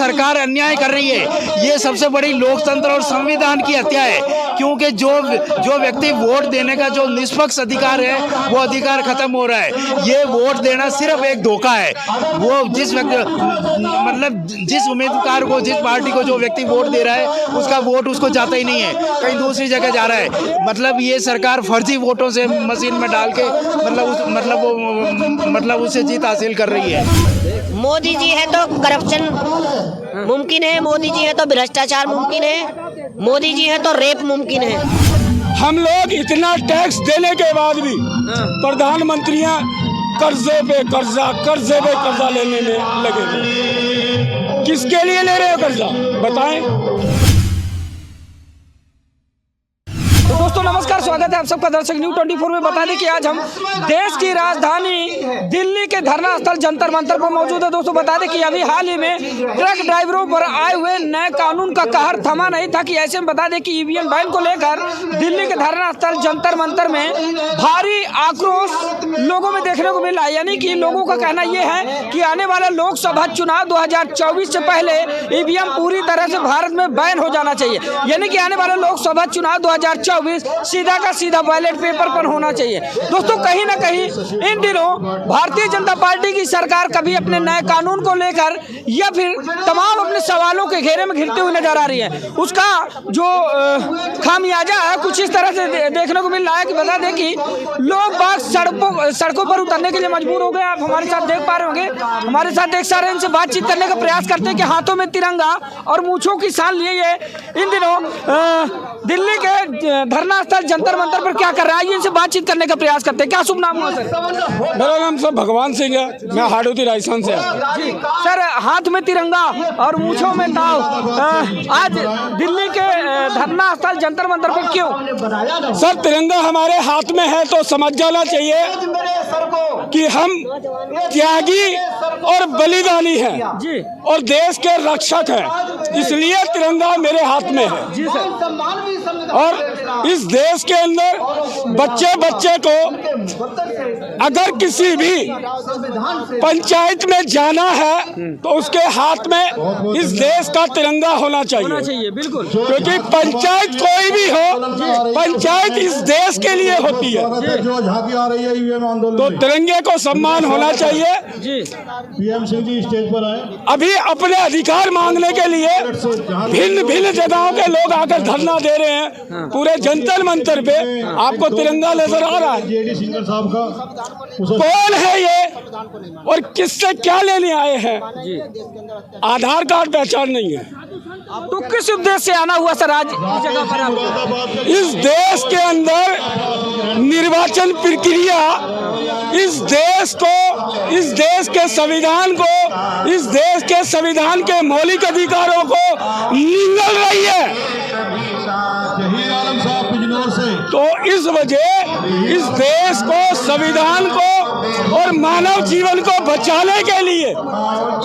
सरकार अन्याय कर रही है। ये सबसे बड़ी लोकतंत्र और संविधान की हत्या है, क्योंकि जो व्यक्ति वोट देने का जो निष्पक्ष अधिकार है वो अधिकार खत्म हो रहा है। ये वोट देना सिर्फ एक धोखा है। वो जिस उम्मीदवार को, जिस पार्टी को जो व्यक्ति वोट दे रहा है उसका वोट उसको जाता ही नहीं है, कहीं दूसरी जगह जा रहा है। मतलब ये सरकार फर्जी वोटों से मशीन में डाल के उससे जीत हासिल कर रही है। मोदी जी है तो करप्शन मुमकिन है, मोदी जी है तो भ्रष्टाचार मुमकिन है, मोदी जी है तो रेप मुमकिन है। हम लोग इतना टैक्स देने के बाद भी प्रधानमंत्रियां कर्जे पे कर्जा लेने में लगे हुए। किसके लिए ले रहे हो कर्जा, बताएं। तो दोस्तों नमस्कार, स्वागत है आप सबका दर्शक न्यूज़ 24 में। बता दें कि आज हम देश की राजधानी दिल्ली के धरना स्थल जंतर मंतर पर मौजूद है। दोस्तों बता दें कि अभी हाल ही में ट्रक ड्राइवरों पर आए हुए नए कानून का कहर थमा नहीं था कि ऐसे में बता दें कि ईवीएम बैन को लेकर दिल्ली के धरना स्थल जंतर मंतर में भारी आक्रोश लोगों में देखने को मिला। यानी कि लोगों का कहना यह है कि आने वाला लोकसभा चुनाव 2024 से पहले ईवीएम पूरी तरह से भारत में बैन हो जाना चाहिए। यानी कि आने वाला लोकसभा चुनाव 2024 सीधा का सीधा बैलेट पेपर पर होना चाहिए। दोस्तों कहीं ना कहीं इन दिनों भारतीय जनता पार्टी की सरकार कभी अपने नए कानून को लेकर या फिर तमाम अपने सवालों के घेरे में घिरते हुए नजर आ रही है। उसका जो खामियाजा है कुछ इस तरह से देखने को मिल रहा है कि बता दें कि लोग बाग सड़कों पर उतरने के लिए मजबूर हो गए। आप हमारे साथ देख पा रहे होंगे, हमारे साथ देख सारे इनसे बातचीत करने का प्रयास करते हैं कि हाथों में तिरंगा और मूंछों की शान लिए ये इन दिनों दिल्ली के धरना स्थल जंतर मंतर पर क्या कर रहा है, इनसे बातचीत करने का प्रयास करते हैं। क्या शुभ नाम हुआ सर? मेरा नाम सर भगवान सिंह है, मैं हाड़ौती राजस्थान से। जी सर, हाथ में तिरंगा और मूंछों में ताव, आज दिल्ली के धरना स्थल जंतर मंतर पर क्यों? सर तिरंगा हमारे हाथ में है तो समझ जाना चाहिए कि हम त्यागी और बलिदानी हैं जी, और देश के रक्षक हैं, इसलिए तिरंगा मेरे हाथ में है। जी सर। और इस देश के अंदर बच्चे को अगर किसी भी पंचायत में जाना है तो उसके हाथ में इस देश का तिरंगा होना चाहिए। बिल्कुल, क्योंकि पंचायत कोई भी हो, पंचायत इस देश के लिए होती है, तो तिरंगे को सम्मान होना चाहिए। पीएम सिंह जी स्टेज पर आए। अभी अपने अधिकार मांगने के लिए भिन्न जगहों के लोग आकर धरना दे रहे हैं। पूरे जंतर मंतर पे आपको तिरंगा नजर आ रहा है। जेडी सिंगर साहब का कौन है ये और किससे क्या लेने आए हैं? आधार कार्ड पहचान नहीं है। तो किस उद्देश्य से आना हुआ सर आज इस जगह पर आपको? इस देश के अंदर निर्वाचन प्रक्रिया इस देश के संविधान को, इस देश के संविधान के मौलिक अधिकारों को निगल रही है। तो इस वजह इस देश को, संविधान को और मानव जीवन को बचाने के लिए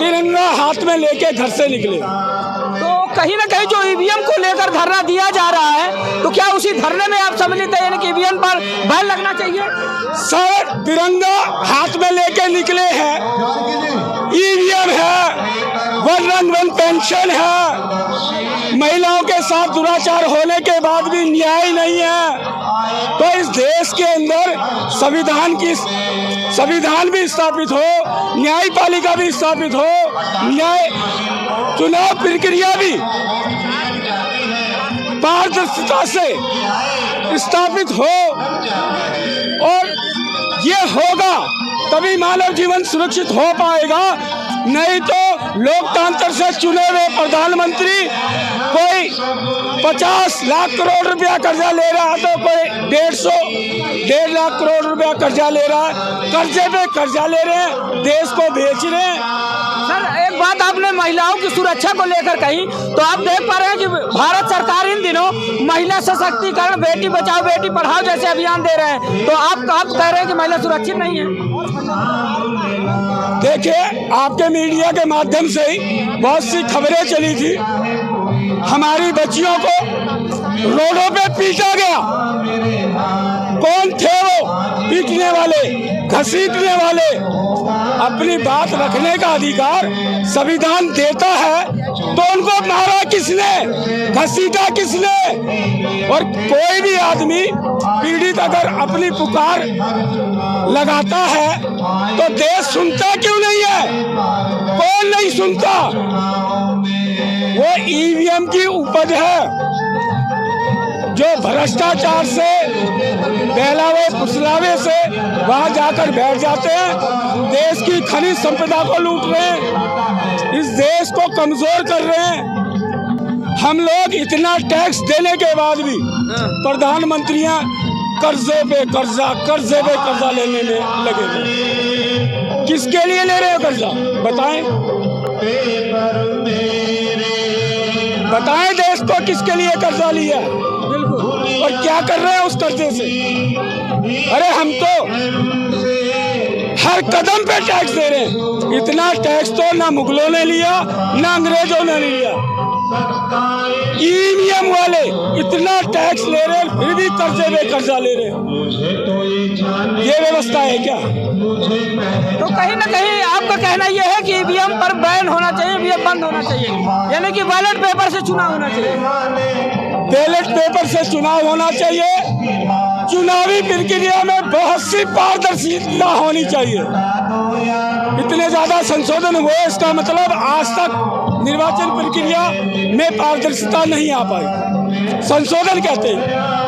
तिरंगा हाथ में लेके घर से निकले। तो कहीं ना कहीं जो ईवीएम को लेकर धरना दिया जा रहा है, तो क्या उसी धरने में आप सम्मिलित हैं, यानी कि ईवीएम पर बैन लगना चाहिए? सर तिरंगा हाथ में लेके निकले हैं, ईवीएम है, वन रंग वन पेंशन है, महिलाओं के साथ दुराचार होने के बाद भी न्याय नहीं है। तो इस देश के अंदर संविधान भी स्थापित हो, न्यायपालिका भी स्थापित हो, चुनाव प्रक्रिया भी पारदर्शिता से स्थापित हो, और ये होगा तभी मानव जीवन सुरक्षित हो पाएगा। नहीं तो लोकतंत्र से चुने हुए प्रधानमंत्री कोई 50 लाख करोड़ रुपया कर्जा ले रहा है तो कोई 1.5 लाख करोड़ रुपया कर्जा ले रहा है, कर्जे पे कर्जा ले रहे हैं, देश को बेच रहे हैं। सर एक बात आपने महिलाओं की सुरक्षा को लेकर कही, तो आप देख पा रहे हैं कि भारत सरकार इन दिनों महिला सशक्तिकरण, बेटी बचाओ बेटी पढ़ाओ जैसे अभियान दे रहे हैं, तो आप कह रहे हैं कि महिला सुरक्षित नहीं है? देखिए आपके मीडिया के माध्यम से ही बहुत सी खबरें चली थी, हमारी बच्चियों को रोडों पे पीटा गया। कौन थे वो पीटने वाले, घसीटने वाले? अपनी बात रखने का अधिकार संविधान देता है, घसीटा किसने? और कोई भी आदमी पीड़ित अगर अपनी पुकार लगाता है तो देश सुनता क्यों नहीं है? कौन नहीं सुनता? वो ईवीएम की उपज है जो भ्रष्टाचार से बहलावे फुसलावे से वहां जाकर बैठ जाते हैं, देश की खनिज संपदा को लूट रहे हैं, इस देश को कमजोर कर रहे हैं। हम लोग इतना टैक्स देने के बाद भी प्रधानमंत्रियां कर्जे पे कर्जा लेने में लगे हुए। किसके लिए ले रहे हो कर्जा? बताएं देश को किसके लिए कर्जा लिया और क्या कर रहे हैं उस कर्जे से? अरे हम तो हर कदम पे टैक्स दे रहे हैं। इतना टैक्स तो ना मुगलों ने लिया ना अंग्रेजों ने लिया। ईवीएम वाले इतना टैक्स ले रहे हैं फिर भी कर्जे पे कर्जा ले रहे हैं। ये व्यवस्था है क्या? तो कहीं ना कहीं आपका कहना यह है कि ईवीएम पर बैन होना चाहिए, ईवीएम बंद होना चाहिए, यानी कि बैलेट पेपर से चुनाव होना चाहिए। बैलेट पेपर से चुनाव होना चाहिए। चुनावी प्रक्रिया में बहुत सी पारदर्शिता होनी चाहिए। इतने ज्यादा संशोधन हुए, इसका मतलब आज तक निर्वाचन प्रक्रिया में पारदर्शिता नहीं आ पाई। संशोधन कहते हैं।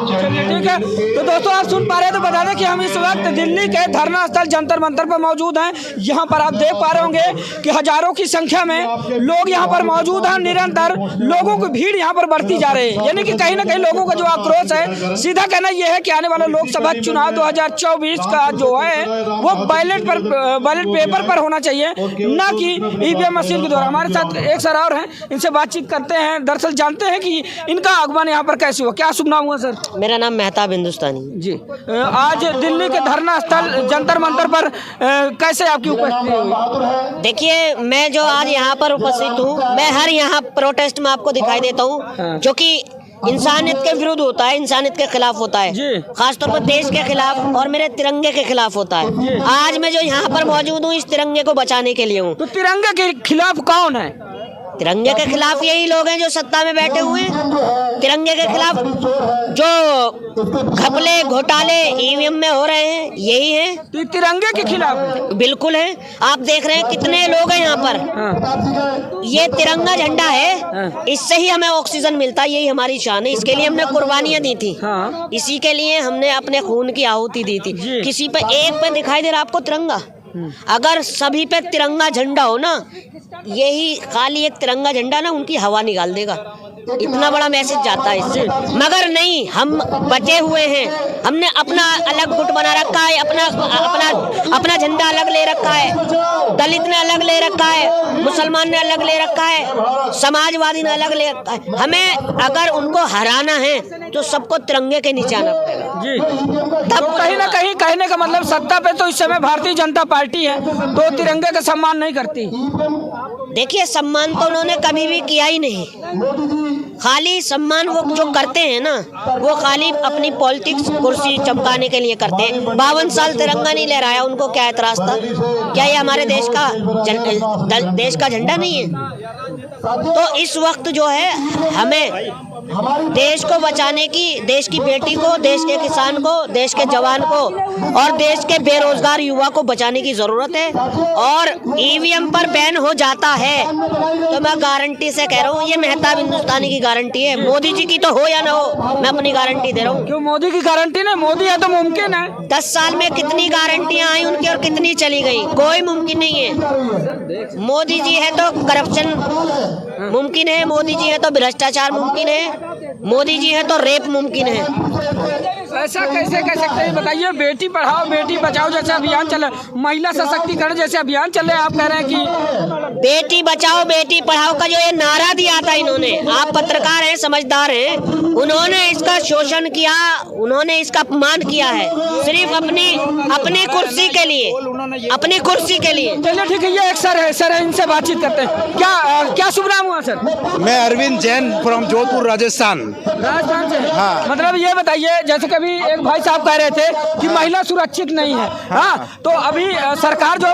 ठीक है, तो दोस्तों आप सुन पा रहे हैं, तो बता दें कि हम इस वक्त दिल्ली के धरना स्थल जंतर मंतर पर मौजूद हैं। यहाँ पर आप देख पा रहे होंगे कि हजारों की संख्या में लोग यहाँ पर मौजूद हैं। निरंतर लोगों की भीड़ यहाँ पर बढ़ती जा रही है, यानी कि कहीं ना कहीं लोगों का जो आक्रोश है, सीधा कहना यह है कि आने वाला लोकसभा चुनाव 2024 का जो है वो बैलेट पेपर पर होना चाहिए, ना कि ईवीएम मशीन के द्वारा। हमारे साथ एक सर और हैं, इनसे बातचीत करते हैं, दरअसल जानते हैं कि इनका आगमन यहाँ पर कैसे हुआ। क्या शुभ नाम हुआ सर? मेरा नाम मेहताब हिंदुस्तानी जी। आज दिल्ली के धरना स्थल जंतर मंतर पर कैसे आपकी उपस्थिति हुई? देखिए, मैं जो आज यहाँ पर उपस्थित हूँ, मैं हर यहाँ प्रोटेस्ट में आपको दिखाई देता हूँ जो कि इंसानियत के विरुद्ध होता है, इंसानियत के खिलाफ होता है, खासतौर पर देश के खिलाफ और मेरे तिरंगे के खिलाफ होता है। आज मैं जो यहाँ पर मौजूद हूँ इस तिरंगे को बचाने के लिए हूँ। तो तिरंगे के खिलाफ कौन है? तिरंगे के खिलाफ यही लोग हैं जो सत्ता में बैठे हुए हैं। तिरंगे के खिलाफ जो घपले घोटाले ईवीएम में हो रहे हैं यही हैं। तो तिरंगे के खिलाफ बिल्कुल है। आप देख रहे हैं कितने लोग हैं यहाँ पर। ये तिरंगा झंडा है, इससे ही हमें ऑक्सीजन मिलता है, यही हमारी शान है। इसके लिए हमने कुर्बानियां दी थी, इसी के लिए हमने अपने खून की आहुति दी थी। किसी पे एक पे दिखाई दे रहा आपको तिरंगा? अगर सभी पे तिरंगा झंडा हो ना, यही खाली एक तिरंगा झंडा ना उनकी हवा निकाल देगा। इतना बड़ा मैसेज जाता है इससे, मगर नहीं, हम बचे हुए हैं। हमने अपना अलग गुट बना रखा है, अपना झंडा अलग ले रखा है, दलित ने अलग ले रखा है, मुसलमान ने अलग ले रखा है, समाजवादी ने अलग ले रखा है। हमें अगर उनको हराना है तो सबको तिरंगे के नीचे आना पड़ेगा जी। तब कहीं ना कहीं कहने का मतलब सत्ता पे तो इस समय भारतीय जनता पार्टी है, तो तिरंगे का सम्मान नहीं करती। देखिए, सम्मान तो उन्होंने कभी भी किया ही नहीं। खाली सम्मान वो जो करते हैं ना, वो खाली अपनी पॉलिटिक्स कुर्सी चमकाने के लिए करते हैं। 52 साल तिरंगा नहीं लहराया, उनको क्या एतराज था? क्या ये हमारे देश का झंडा नहीं है? तो इस वक्त जो है हमें देश को बचाने की, देश की बेटी को, देश के किसान को, देश के जवान को और देश के बेरोजगार युवा को बचाने की जरूरत है। और ईवीएम पर बैन हो जाता है तो मैं गारंटी से कह रहा हूँ, ये मेहताब हिंदुस्तानी की गारंटी है। मोदी जी की तो हो या ना हो, मैं अपनी गारंटी दे रहा हूँ। क्यों मोदी की गारंटी नहीं? मोदी है तो मुमकिन है। 10 साल में कितनी गारंटियां आई उनकी और कितनी चली गई, कोई मुमकिन नहीं है। मोदी जी है तो करप्शन मुमकिन है, मोदी जी है तो भ्रष्टाचार मुमकिन है, मोदी जी है तो रेप मुमकिन है। ऐसा कैसे कह सकते हैं? बताइए, बेटी पढ़ाओ बेटी बचाओ जैसे अभियान चल रहा है, महिला सशक्तिकरण जैसे अभियान चल रहे हैं, आप कह रहे हैं कि बेटी बचाओ बेटी पढ़ाओ का जो ये नारा दिया था इन्होंने, आप पत्रकार हैं, समझदार हैं, उन्होंने इसका शोषण किया, उन्होंने इसका अपमान किया है सिर्फ अपनी कुर्सी के लिए। इन्होंने ये अपनी कुर्सी के लिए। चलिए ठीक है, ये एक सर है, इनसे बातचीत करते हैं। क्या शुभ नाम हुआ सर? मैं अरविंद जैन फ्रॉम जोधपुर राजस्थान। राजस्थान से? हाँ। मतलब ये बताइए, जैसे कभी एक भाई साहब कह रहे थे कि महिला सुरक्षित नहीं है, हाँ, तो अभी सरकार जो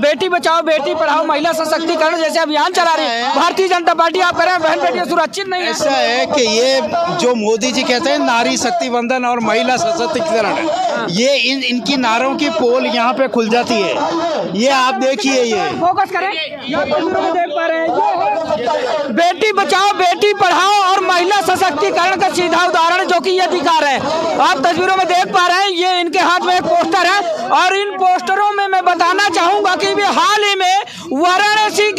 बेटी बचाओ बेटी पढ़ाओ महिला सशक्तिकरण जैसे अभियान चला रही है भारतीय जनता पार्टी, आप कह रहे हैं बहन बेटियां सुरक्षित नहीं है। ऐसा है कि ये जो मोदी जी कहते हैं नारी शक्ति वंदन और महिला सशक्तिकरण, ये इनकी नारों की पोल यहाँ पे खुल जाती है। ये आप देखिए, ये फोकस करें, यहाँ तस्वीरों में देख पा रहे हैं, ये है बेटी बचाओ बेटी पढ़ाओ और महिला सशक्तिकरण का सीधा उदाहरण जो कि ये दिखा रहे हैं। आप तस्वीरों में देख पा रहे हैं, ये इनके हाथ में एक पोस्टर है और इन पोस्टरों में मैं बताना चाहूंगा कि भी हाल ही में वाराणसी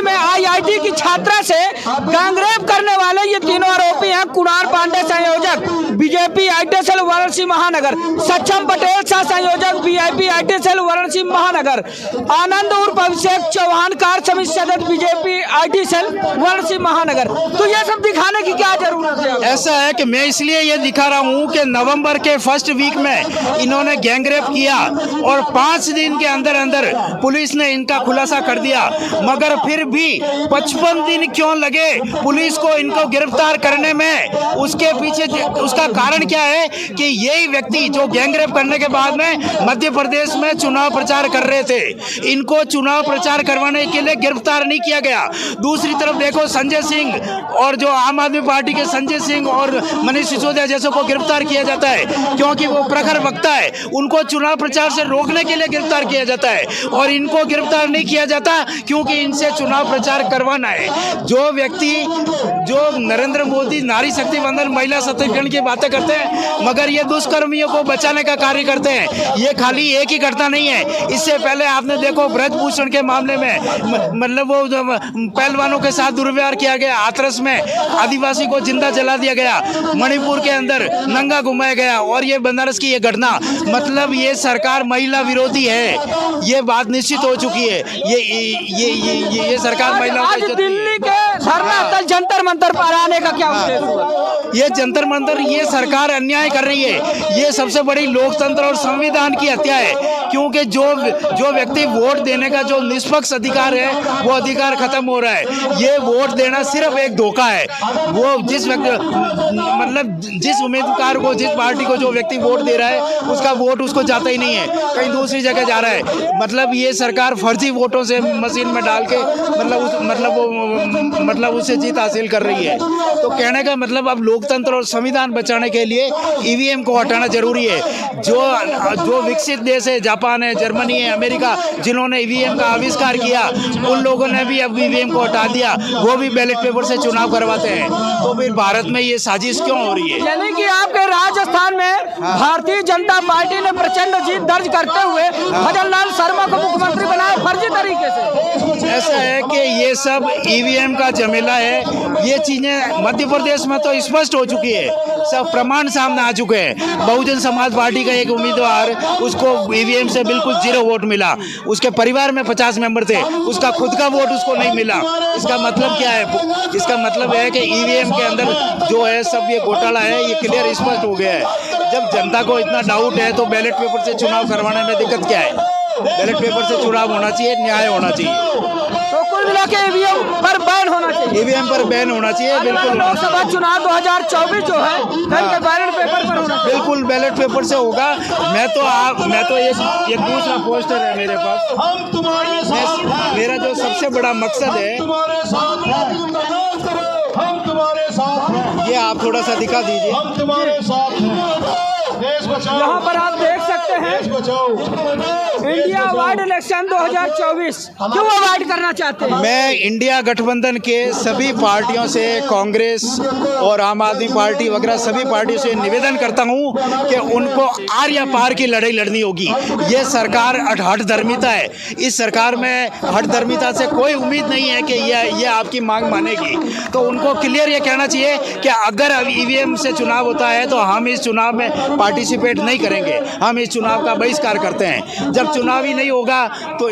में IIT की छात्रा से गैंगरेप करने वाले ये तीनों आरोपी हैं। कुणाल पांडे संयोजक बीजेपी IT सेल वाराणसी महानगर, सक्षम पटेल सह संयोजक VIP IT सेल वाराणसी महानगर, आनंद उर्फ अभिषेक चौहान कार्य समिति सदस्य बीजेपी IT सेल वाराणसी महानगर। तो ये सब दिखाने की क्या जरूरत है? ऐसा है कि मैं इसलिए ये दिखा रहा हूँ कि नवंबर के फर्स्ट वीक में इन्होंने गैंगरेप किया और 5 दिन के अंदर अंदर पुलिस ने इनका खुलासा कर दिया, मगर फिर भी 55 दिन क्यों लगे पुलिस को इनको गिरफ्तार करने में? उसके पीछे उसका कारण क्या है कि यही व्यक्ति जो गैंगरेप करने के बाद में मध्य प्रदेश में चुनाव प्रचार कर रहे थे, इनको चुनाव प्रचार करवाने के लिए गिरफ्तार नहीं किया गया। दूसरी तरफ देखो संजय सिंह और जो आम आदमी पार्टी के संजय सिंह और मनीष सिसोदिया जैसों को गिरफ्तार किया जाता है क्योंकि वो प्रखर वक्ता है, उनको चुनाव प्रचार से रोकने के लिए गिरफ्तार किया जाता है, और इनको गिरफ्तार नहीं किया जाता क्योंकि इनसे चुनाव प्रचार करवाना है। जो व्यक्ति जो नरेंद्र मोदी नारी शक्ति वंदन महिला सशक्तिकरण की बातें करते हैं मगर ये दुष्कर्मियों को बचाने का कार्य करते हैं, ये खाली एक ही घटना नहीं है। इससे पहले आपने देखो ब्रजभूषण के मामले में मतलब वो पहलवानों के साथ दुर्व्यवहार किया गया, हाथरस में आदिवासी को जिंदा जला दिया गया, मणिपुर के अंदर नंगा घुमाया गया, और ये बनारस की ये घटना, मतलब ये सरकार महिला विरोधी है, ये बात निश्चित हो चुकी है। ये सरकार महिलाओं आज दिल्ली के धरना स्थल जंतर मंतर पर आने का क्या उद्देश्य हुआ? ये जंतर मंतर, ये सरकार अन्याय कर रही है। ये सबसे बड़ी लोकतंत्र और संविधान की हत्या है, क्योंकि जो व्यक्ति वोट देने का जो निष्पक्ष अधिकार है वो अधिकार खत्म हो रहा है। ये वोट देना सिर्फ एक धोखा है। वो जिस व्यक्ति मतलब जिस उम्मीदवार को जिस पार्टी को जो व्यक्ति वोट दे रहा है उसका वोट उसको जाता ही नहीं है, कहीं दूसरी जगह जा रहा है। मतलब ये सरकार फर्जी वोटों से मशीन में डाल के मतलब उससे जीत हासिल कर रही है। तो कहने का मतलब अब लोकतंत्र और संविधान बचाने के लिए ईवीएम को हटाना जरूरी है। जो विकसित देश है, जापान है, जर्मनी है, अमेरिका, जिन्होंने ईवीएम का आविष्कार किया उन लोगों ने भी अब ईवीएम को हटा दिया, वो भी बैलेट पेपर से चुनाव करवाते हैं। तो फिर भारत में ये साजिश क्यों हो रही है? यानी कि आपके राजस्थान में भारतीय जनता पार्टी ने प्रचंड जीत दर्ज करते हुए भजनलाल शर्मा को मुख्यमंत्री बनाया फर्जी तरीके से। ऐसा है कि ये सब ईवीएम का झमेला है। ये चीजें मध्य प्रदेश में तो स्पष्ट हो चुकी है, सब प्रमाण सामने आ चुके हैं। बहुजन समाज पार्टी का एक उम्मीदवार, उसको ईवीएम से बिल्कुल 0 वोट मिला, उसके परिवार में 50 मेंबर थे, उसका खुद का वोट उसको नहीं मिला। इसका मतलब क्या है? इसका मतलब है कि ईवीएम के अंदर जो है सब ये घोटाला है, ये क्लियर स्पष्ट हो गया है। जब जनता को इतना डाउट है तो बैलेट पेपर से चुनाव करवाने में दिक्कत क्या है? बैलेट पेपर से चुनाव होना चाहिए, न्याय होना चाहिए। तो कुल मिला के ईवीएम पर बैन होना चाहिए। ईवीएम पर बैन होना चाहिए, बिल्कुल। लोकसभा चुनाव 2024 जो है बैलेट पेपर पर होना चाहिए। बिल्कुल बैलेट पेपर से होगा। मैं तो एक दूसरा पोस्टर है मेरे पास। मेरा जो सबसे बड़ा मकसद है, ये आप थोड़ा सा दिखा दीजिए। यहाँ पर आप देख सकते हैं इंडिया अवार्ड इलेक्शन 2024 क्यों अवार्ड करना चाहते हैं? मैं इंडिया गठबंधन के सभी पार्टियों से, कांग्रेस और आम आदमी पार्टी वगैरह सभी पार्टियों से निवेदन करता हूं कि उनको आर या पार की लड़ाई लड़नी होगी। ये सरकार हठधर्मिता है। इस सरकार में हठधर्मिता से कोई उम्मीद नहीं है कि ये आपकी मांग मानेगी। तो उनको क्लियर ये कहना चाहिए कि अगर अब ईवीएम से चुनाव होता है तो हम इस चुनाव में पार्टिसिपेट नहीं करेंगे, हम इस चुनाव का बहिष्कार करते हैं। जब चुनाव ही नहीं होगा तो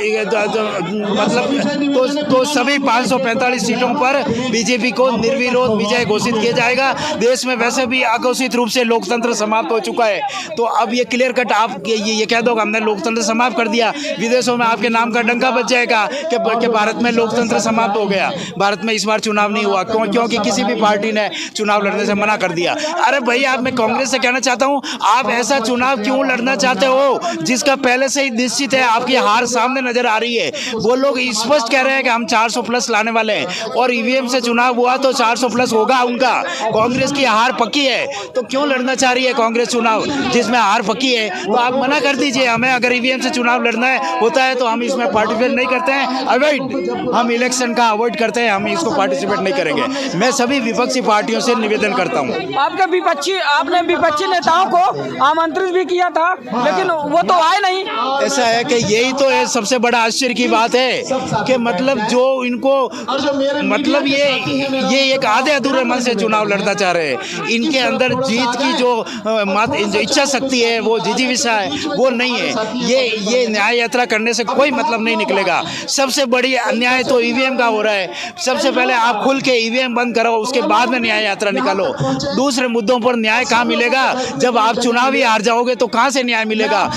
मतलब तो सभी 545 सीटों पर बीजेपी को निर्विरोध विजय घोषित किया जाएगा। देश में वैसे भी अघोषित रूप से लोकतंत्र समाप्त हो चुका है, तो अब ये क्लियर कट आप ये कह दो हमने लोकतंत्र समाप्त कर दिया, विदेशों में आपके नाम का डंका बच जाएगा कि भारत में लोकतंत्र समाप्त हो गया, भारत में इस बार चुनाव नहीं हुआ क्योंकि किसी भी पार्टी ने चुनाव लड़ने से मना कर दिया। अरे भाई आप, मैं कांग्रेस से कहना चाहता हूं, आप ऐसा चुनाव क्यों लड़ना चाहते हो जिसका पहले से ही निश्चित है आपकी हार सामने नजर आ रही है। वो लोग स्पष्ट कह रहे हैं कि हम 400 प्लस लाने वाले हैं और ईवीएम से चुनाव हुआ तो 400 प्लस होगा उनका। कांग्रेस की हार पक्की है, तो क्यों लड़ना चाह रही है कांग्रेस चुनाव जिसमें हार पक्की है? तो आप मना कर दीजिए, हमें अगर ईवीएम से चुनाव लड़ना होता है तो हम इसमें पार्टिसिपेट नहीं करते हैं, अवॉइड, हम इलेक्शन का अवॉइड करते हैं, हम इसको पार्टिसिपेट नहीं करेंगे। मैं सभी विपक्षी पार्टियों से निवेदन करता हूँ। आपने विपक्षी नेताओं को आमंत्रित भी किया था लेकिन वो तो आए नहीं। ऐसा है कि यही तो है सबसे बड़ा आश्चर्य की बात है कि मतलब जो इनको मतलब ये एक आधे अधूरे मन से चुनाव लड़ना चाह रहे हैं। इनके अंदर जीत की जो इच्छा शक्ति है, वो जिजीविषा है, वो नहीं है। ये न्याय यात्रा करने से कोई मतलब नहीं निकलेगा। सबसे बड़ी अन्याय तो ईवीएम का हो रहा है। सबसे पहले आप खुल के ईवीएम बंद करो, उसके बाद में न्याय यात्रा निकालो। दूसरे मुद्दों पर न्याय कहाँ मिलेगा? जब आप चुनाव ही हार जाओगे तो कहाँ से न्याय मिलेगा?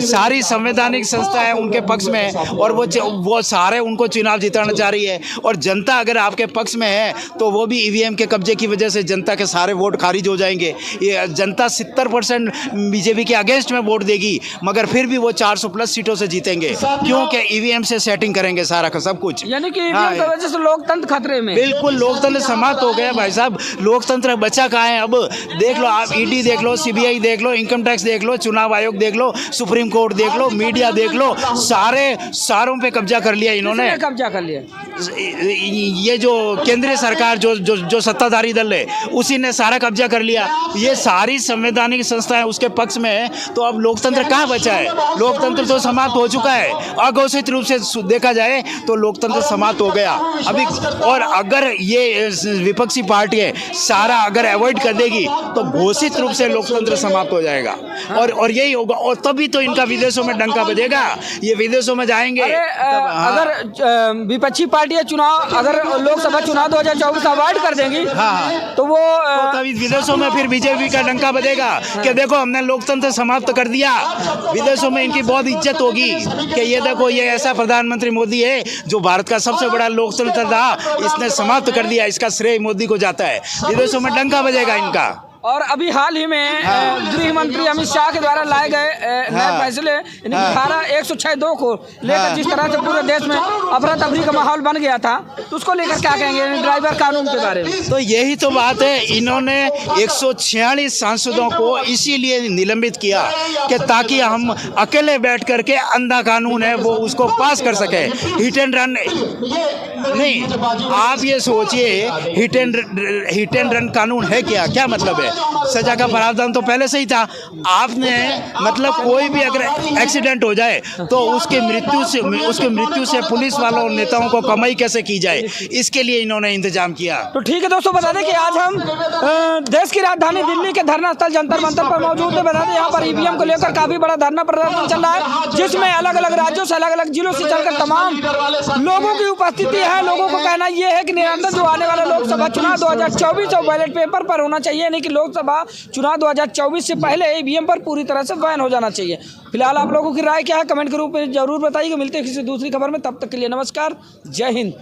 सारी संवैधानिक संस्थाएं उनके पक्ष में है और वो सारे उनको चुनाव जिताना चाह रही है, और जनता अगर आपके पक्ष में है तो वो भी ईवीएम के कब्जे की वजह से जनता के सारे वोट खारिज हो जाएंगे। ये जनता 70% बीजेपी के अगेंस्ट में वोट देगी, मगर फिर भी वो 400 प्लस सीटों से जीतेंगे क्योंकि ईवीएम से सेटिंग करेंगे सारा का सब कुछ। यानी कि ईवीएम की वजह से लोकतंत्र खतरे में। बिल्कुल, लोकतंत्र समाप्त हो गया भाई साहब। लोकतंत्र बचा कहाँ है? अब देख लो आप, ईडी देख लो, सीबीआई देख लो, इनकम टैक्स देख लो, चुनाव आयोग देख लो, सुप्रीम कोर्ट देख लो, मीडिया देख लो, सारों पे कब्जा कर लिया इन्होंने। कब्जा कर लिया ये जो केंद्रीय सरकार जो सत्ताधारी दल है उसी ने सारा कब्जा कर लिया। ये सारी संवैधानिक संस्थाएं उसके पक्ष में है, तो अब लोकतंत्र कहाँ बचा है? लोकतंत्र तो समाप्त हो चुका है। अघोषित रूप से देखा जाए तो लोकतंत्र समाप्त हो गया अभी। और अगर ये विपक्षी पार्टी है सारा अगर अवॉइड कर देगी तो घोषित रूप से लोकतंत्र समाप्त हो जाएगा और यही होगा, और तभी तो इनका विदेशों में डंका बजेगा। ये विदेशों में जाएंगे। अगर विपक्षी पार्टियां चुनाव, अगर लोकसभा चुनाव 2024 अवॉइड कर देंगी तो वो तभी विदेशों में फिर बीजेपी का डंका बजेगा कि देखो हमने लोकतंत्र समाप्त कर दिया। विदेशों में इनकी बहुत इज्जत होगी कि ये देखो ये ऐसा प्रधानमंत्री मोदी है जो भारत का सबसे बड़ा लोकतंत्र था, इसने समाप्त कर दिया, इसका श्रेय मोदी को जाता है। विदेशों में डंका बजेगा इनका। और अभी हाल ही में गृह मंत्री अमित शाह के द्वारा लाए गए नए फैसले धारा 106(2) को लेकर जिस तरह से पूरे देश में अफरा तफरी का माहौल बन गया था, तो उसको लेकर क्या कहेंगे ड्राइवर कानून के बारे में? तो यही तो बात है, इन्होंने 146 सांसदों को इसीलिए निलंबित किया कि ताकि हम अकेले बैठ करके अंधा कानून है वो उसको पास कर सके। हिट एंड रन नहीं, आप ये सोचिए हिट एंड रन कानून है क्या मतलब है? सजा का प्रावधान तो पहले से ही था। आपने मतलब कोई भी अगर एक्सीडेंट हो जाए तो उसके मृत्यु से पुलिस वालों और नेताओं को कमाई कैसे की जाए, इसके लिए इन्होंने इंतजाम किया। तो ठीक है दोस्तों, बता दें कि आज हम देश की राजधानी दिल्ली के धरना स्थल जंतर मंतर पर मौजूद है। बता दें यहाँ पर ईवीएम को लेकर काफी बड़ा धरना प्रदर्शन चल रहा है, जिसमें अलग अलग राज्यों से अलग अलग जिलों से चलकर तमाम लोगों की उपस्थिति है। लोगों को कहना यह है कि निरंतर जो आने वाला लोकसभा चुनाव 2024 और बैलेट पेपर पर होना चाहिए, नहीं कि लोकसभा चुनाव 2024 से पहले ईवीएम पर पूरी तरह से बैन हो जाना चाहिए। फिलहाल आप लोगों की राय क्या है कमेंट के रूप में जरूर बताइए। मिलते हैं किसी दूसरी खबर में, तब तक के लिए नमस्कार, जय हिंद।